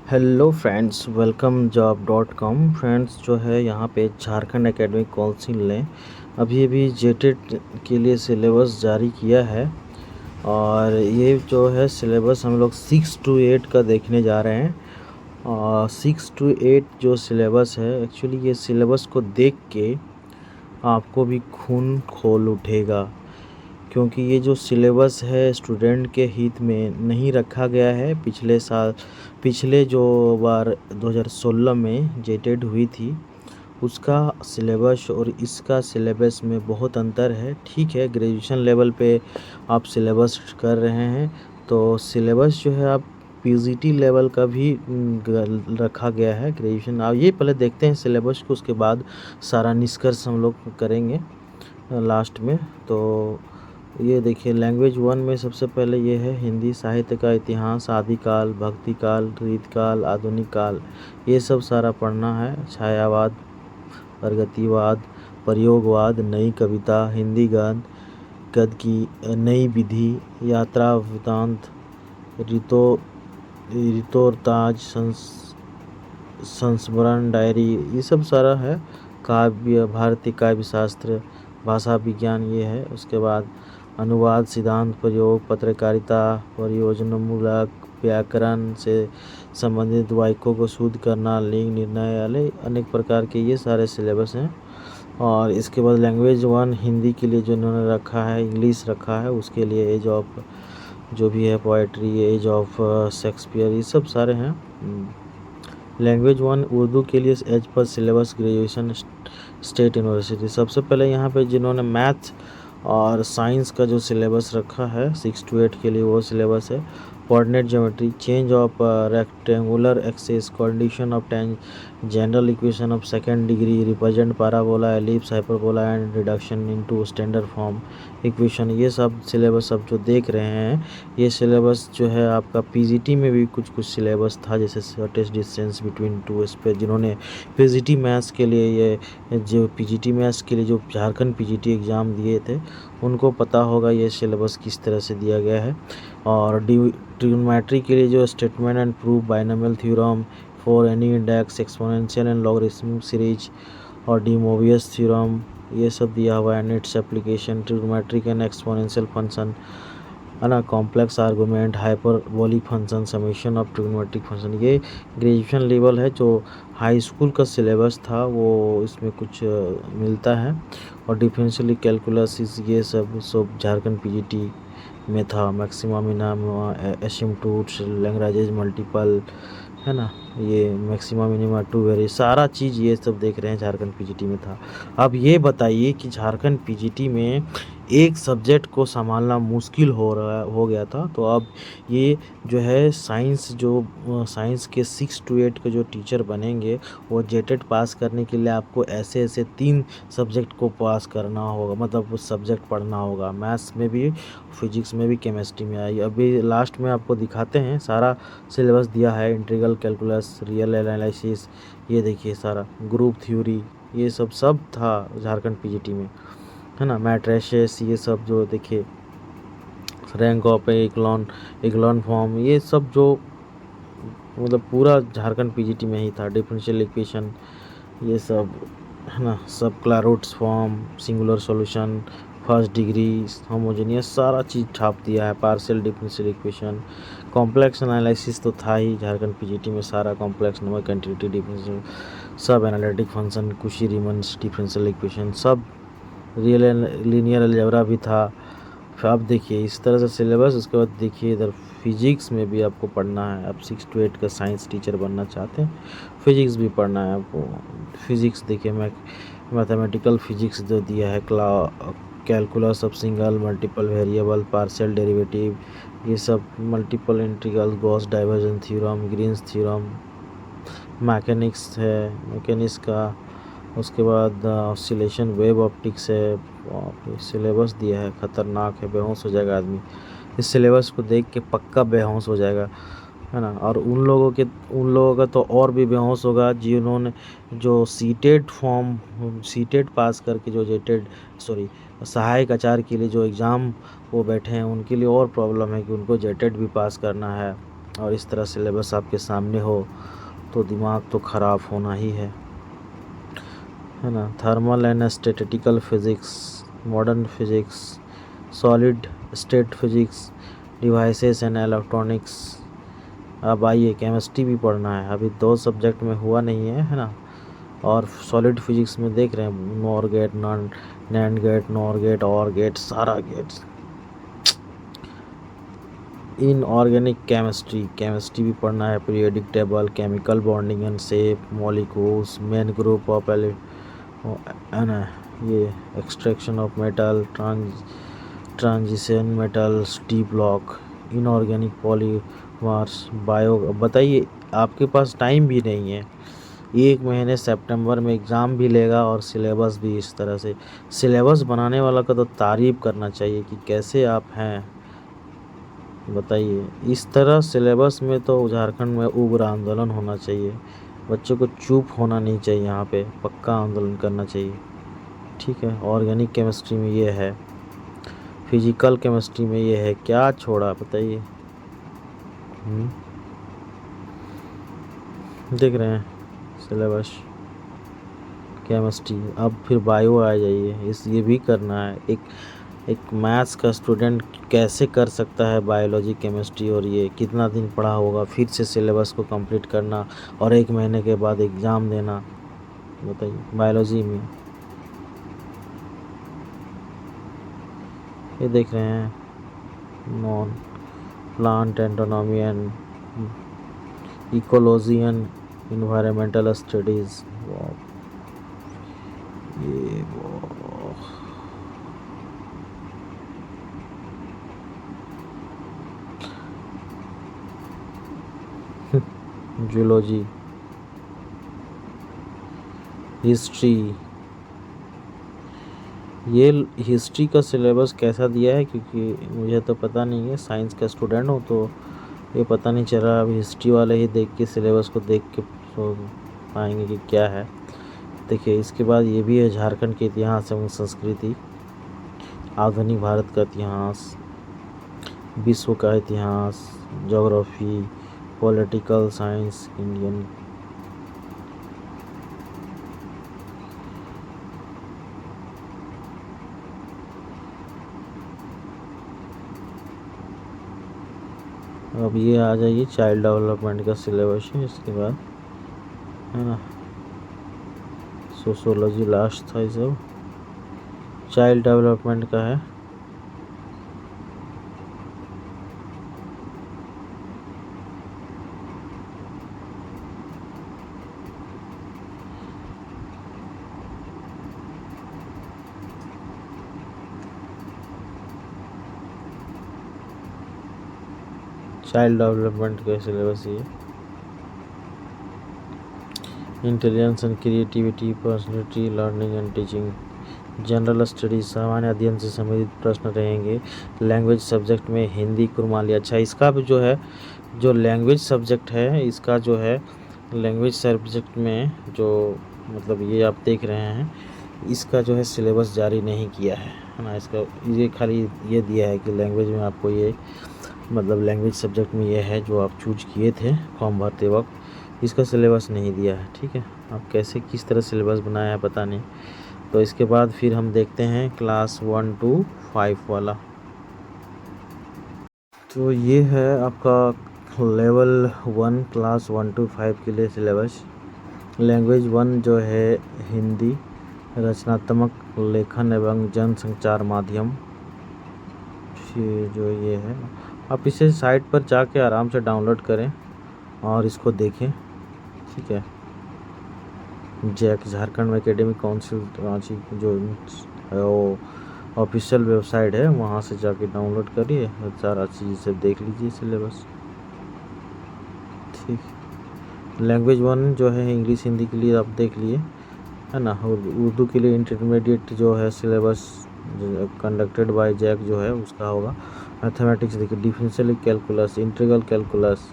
Hello friends, welcome job dot com. Friends, जो है यहाँ पे झारखंड एकेडमिक काउंसिल ने अभी अभी जेटेट के लिए सिलेबस जारी किया है। और ये जो है सिलेबस हम लोग 6 to 8 का देखने जा रहे हैं। और 6 to 8 जो सिलेबस है, एक्चुअली ये सिलेबस को देख के आपको भी खून खौल उठेगा, क्योंकि ये जो सिलेबस है स्टूडेंट के हित में नहीं रखा गया है। पिछले जो बार 2016 में जेटेट हुई थी, उसका सिलेबस और इसका सिलेबस में बहुत अंतर है। ठीक है, ग्रेजुएशन लेवल पे आप सिलेबस कर रहे हैं, तो सिलेबस जो है आप पीजीटी लेवल का भी रखा गया है ग्रेजुएशन। आप ये पहले देखते हैं सिलेबस को, उसके बाद सारा निष्कर्ष हम लोग करेंगे लास्ट में। तो ये देखिए, लैंग्वेज 1 में सबसे पहले ये है हिंदी साहित्य का इतिहास, आदिकाल, भक्तिकाल, रीतकाल, आधुनिक काल, ये सब सारा पढ़ना है। छायावाद, प्रगतिवाद, प्रयोगवाद, नई कविता, हिंदी गद्य की नई विधि, यात्रा वृत्तांत, रितोरताज, संस्मरण डायरी, ये सब सारा है। काव्य, भारतीय काव्य शास्त्र, भाषा विज्ञान ये है। उसके बाद अनुवाद, सिद्धांत, प्रयोग, पत्रकारिता, परियोजनामूलक, व्याकरण से संबंधित वाक्यों को शुद्ध करना, लिंग निर्णय, अनेक प्रकार के ये सारे सिलेबस हैं। और इसके बाद लैंग्वेज 1 हिंदी के लिए जो इन्होंने रखा है, इंग्लिश रखा है, उसके लिए एज ऑफ जो भी है पोएट्री, एज ऑफ शेक्सपियर, ये सब सारे हैं। लैंग्वेज 1 उर्दू के लिए as per syllabus graduation state university. सबसे पहले यहाँ पे जिन्होंने मैथ और साइंस का जो सिलेबस रखा है 6 to 8 के लिए, वो सिलेबस है। Coordinate geometry, change of rectangular axis, condition of general equation of second degree, represent parabola, ellipse, hyperbola and reduction into standard form equation, ये सब सिलेबस अब जो देख रहे हैं, ये सिलेबस जो है आपका पीजीटी में भी कुछ सिलेबस था, जैसे शॉर्टेस्ट डिस्टेंस बिटवीन टू इस पे जिन्होंने पीजीटी मैथ्स के लिए, ये जो पीजीटी मैथ्स के लिए जो झारखंड पीजीटी एग्ज़ाम दिए थे, उनको पता होगा ये सिलेबस किस तरह से दिया गया है। और ट्रिग्नोमेट्री के लिए जो statement and proof, binomial theorem for any index, exponential and logarithmic series और डी मोबियस थ्योरम, ये सब दिया हुआ है। Its application, trigonometric and exponential function, है ना, complex argument, hyperbolic function, summation of trigonometric function, ये ग्रेजुएशन लेवल है। जो हाई स्कूल का सिलेबस था वो इसमें कुछ मिलता है। और डिफरेंशियल कैलकुलस, ये सब झारखंड पीजीटी में था। मैक्सिमा मिनिमा, एसिम्पटोट्स, लैग्रेंज मल्टीपल, है ना, ये मैक्सिमा मिनिमा, टू वेरी, सारा चीज़ ये सब देख रहे हैं झारखंड पीजीटी में था। अब ये बताइए कि झारखंड पीजीटी में एक सब्जेक्ट को संभालना मुश्किल हो गया था, तो अब ये जो है साइंस के 6 to 8 के जो टीचर बनेंगे, वो जेटेट पास करने के लिए आपको ऐसे 3 सब्जेक्ट को पास करना होगा, मतलब वो सब्जेक्ट पढ़ना होगा। मैथ्स में भी, फिजिक्स में भी, केमिस्ट्री में आई। अभी लास्ट में आपको दिखाते हैं, सारा सिलेबस दिया है। इंटीग्रल कैलकुलस, रियल एनालिसिस, ये देखिए सारा, ग्रुप थ्योरी, ये सब था झारखंड पीजीटी में, है ना। मैट्रिसेस, ये सब जो देखिए, रैंक ऑफ इक्लॉन फॉर्म, ये सब जो मतलब पूरा झारखंड पीजीटी में ही था। डिफरेंशियल इक्वेशन, ये सब, है ना, सब Clairaut's form, singular solution, first degree, homogeneous, सारा चीज़ छाप दिया है। Partial differential equation, complex analysis तो था ही झारखंड पीजीटी में, सारा कॉम्प्लेक्स नंबर, कंटिन्यूटी, डिफरेंशियल, सब analytic function, Cauchy Riemann differential equation, सब रियल लीनियर अलजेब्रा भी था। फिर आप देखिए इस तरह से सिलेबस। उसके बाद देखिए इधर फिजिक्स में भी आपको पढ़ना है। आप 6 to 8 का साइंस टीचर बनना चाहते हैं, फिजिक्स भी पढ़ना है आपको। फिजिक्स देखिए, मैथमेटिकल फिजिक्स जो दिया है, calculus of single multiple variable, partial derivative, ये सब, multiple integral, Gauss divergence theorem, Green's theorem, mechanics है, मैकेनिक्स का। उसके बाद ऑसिलेशन, वेव ऑप्टिक्स है। सिलेबस दिया है, खतरनाक है, बेहोश हो जाएगा आदमी इस सिलेबस को देख के, पक्का बेहोश हो जाएगा, है ना। और उन लोगों का तो और भी बेहोश होगा जिन्होंने जो सीटेट पास करके जो सहायक आचार्य के लिए जो एग्ज़ाम वो बैठे हैं, उनके लिए और प्रॉब्लम है कि उनको जेटेट भी पास करना है। और इस तरह सिलेबस आपके सामने हो तो दिमाग तो ख़राब होना ही है ना। Thermal and statistical physics, modern physics, solid state physics, devices and electronics. अब आइए केमिस्ट्री भी पढ़ना है, अभी 2 सब्जेक्ट में हुआ नहीं है ना। और सॉलिड फिजिक्स में देख रहे हैं NOR gate, NAND gate, NOR gate, OR gate, सारा गेट्स। इनऑर्गेनिक केमिस्ट्री भी पढ़ना है, periodic table, chemical bonding and shape, molecules, main group of है ना, ये extraction of metal, transition metals, D block, inorganic polymers, bio. बताइए, आपके पास time भी नहीं है, 1 महीने सितंबर में एग्ज़ाम भी लेगा और सिलेबस भी इस तरह से। सिलेबस बनाने वाला का तो तारीफ़ करना चाहिए कि कैसे आप हैं। बताइए, इस तरह सिलेबस में तो झारखंड में उग्र आंदोलन होना चाहिए, बच्चों को चुप होना नहीं चाहिए, यहाँ पे पक्का आंदोलन करना चाहिए। ठीक है, ऑर्गेनिक केमिस्ट्री में ये है, फिजिकल केमिस्ट्री में ये है, क्या छोड़ा बताइए। देख रहे हैं सिलेबस केमिस्ट्री। अब फिर बायो आ जाइए, ये भी करना है। एक मैथ्स का स्टूडेंट कैसे कर सकता है बायोलॉजी, केमिस्ट्री, और ये कितना दिन पढ़ा होगा, फिर से सिलेबस को कंप्लीट करना और 1 महीने के बाद एग्ज़ाम देना। बताइए, बायोलॉजी में ये देख रहे हैं, non plant anatomy and ecology and environmental studies. ये जूलॉजी, हिस्ट्री। ये हिस्ट्री का सिलेबस कैसा दिया है, क्योंकि मुझे तो पता नहीं है, साइंस का स्टूडेंट हूँ तो ये पता नहीं चल रहा। अब हिस्ट्री वाले ही देख के सिलेबस को देख के सोच पाएंगे कि क्या है। देखिए, इसके बाद ये भी है झारखंड के इतिहास एवं संस्कृति, आधुनिक भारत का इतिहास, विश्व का इतिहास, ज्योग्राफी, पॉलिटिकल साइंस, इंडियन। अब ये आ जाइए चाइल्ड डेवलपमेंट का सिलेबस है, इसके बाद है ना सोशोलॉजी लास्ट था, ये सब चाइल्ड डेवलपमेंट का है। चाइल्ड डेवलपमेंट का सिलेबस ये intelligence and creativity, personality, learning and teaching, general studies, सामान्य अध्ययन से संबंधित प्रश्न रहेंगे। लैंग्वेज सब्जेक्ट में हिंदी, कुरमाली। अच्छा, इसका भी जो है, जो लैंग्वेज सब्जेक्ट है, इसका जो है लैंग्वेज सब्जेक्ट में जो मतलब ये आप देख रहे हैं, इसका जो है सिलेबस जारी नहीं किया है ना। इसका ये खाली ये दिया है कि लैंग्वेज में आपको ये मतलब लैंग्वेज सब्जेक्ट में ये है जो आप चूज किए थे फॉर्म भरते वक्त, इसका सिलेबस नहीं दिया है। ठीक है, आप कैसे किस तरह सिलेबस बनाया है पता नहीं। तो इसके बाद फिर हम देखते हैं क्लास 1 to 5 वाला। तो ये है आपका लेवल 1 क्लास 1 to 5 के लिए सिलेबस। लैंग्वेज 1 जो है हिंदी, रचनात्मक लेखन एवं जनसंचार माध्यम। फिर जो ये है, आप इसे साइट पर जाके आराम से डाउनलोड करें और इसको देखें। ठीक है, JAC Jharkhand academic council Ranchi जो है वो ऑफिशियल वेबसाइट है, वहाँ से जाके डाउनलोड करिए, सारा चीज़ से देख लीजिए सिलेबस। ठीक, लैंग्वेज 1 जो है इंग्लिश हिंदी के लिए आप देख लिए है ना। और उर्दू के लिए इंटरमीडिएट जो है सिलेबस कंडक्टेड बाय जैक जो है उसका होगा। मैथमेटिक्स देखिए, डिफरेंशियल कैलकुलस, इंटीग्रल कैलकुलस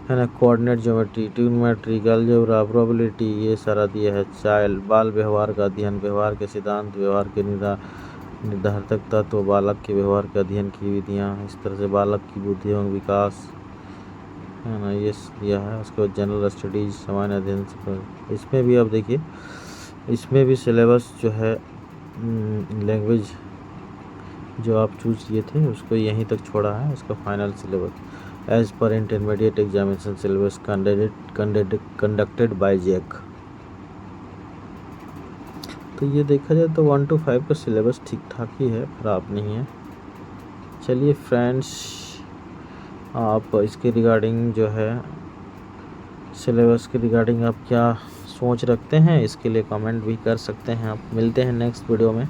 है ना, coordinate geometry, trigonometry, algebra, probability, ये सारा दिया है। चाइल्ड बाल व्यवहार का अध्ययन, व्यवहार के सिद्धांत, व्यवहार के निर्धारक तत्व, बालक के व्यवहार के अध्ययन की विधियाँ, इस तरह से बालक की बुद्धि एवं विकास, है ना, ये दिया है। उसके बाद जनरल स्टडीज, सामान्य अध्ययन पर, इसमें भी आप देखिए, इसमें भी सिलेबस जो है लैंग्वेज जो आप चूज किए थे उसको यहीं तक छोड़ा है। उसका final syllabus as per intermediate examination syllabus conducted by JAC. तो ये देखा जाए तो 1 to 5 का सिलेबस ठीक ठाक ही है, ख़राब नहीं है। चलिए फ्रेंड्स, आप इसके रिगार्डिंग जो है सिलेबस के रिगार्डिंग आप क्या सोच रखते हैं, इसके लिए कमेंट भी कर सकते हैं आप। मिलते हैं नेक्स्ट वीडियो में।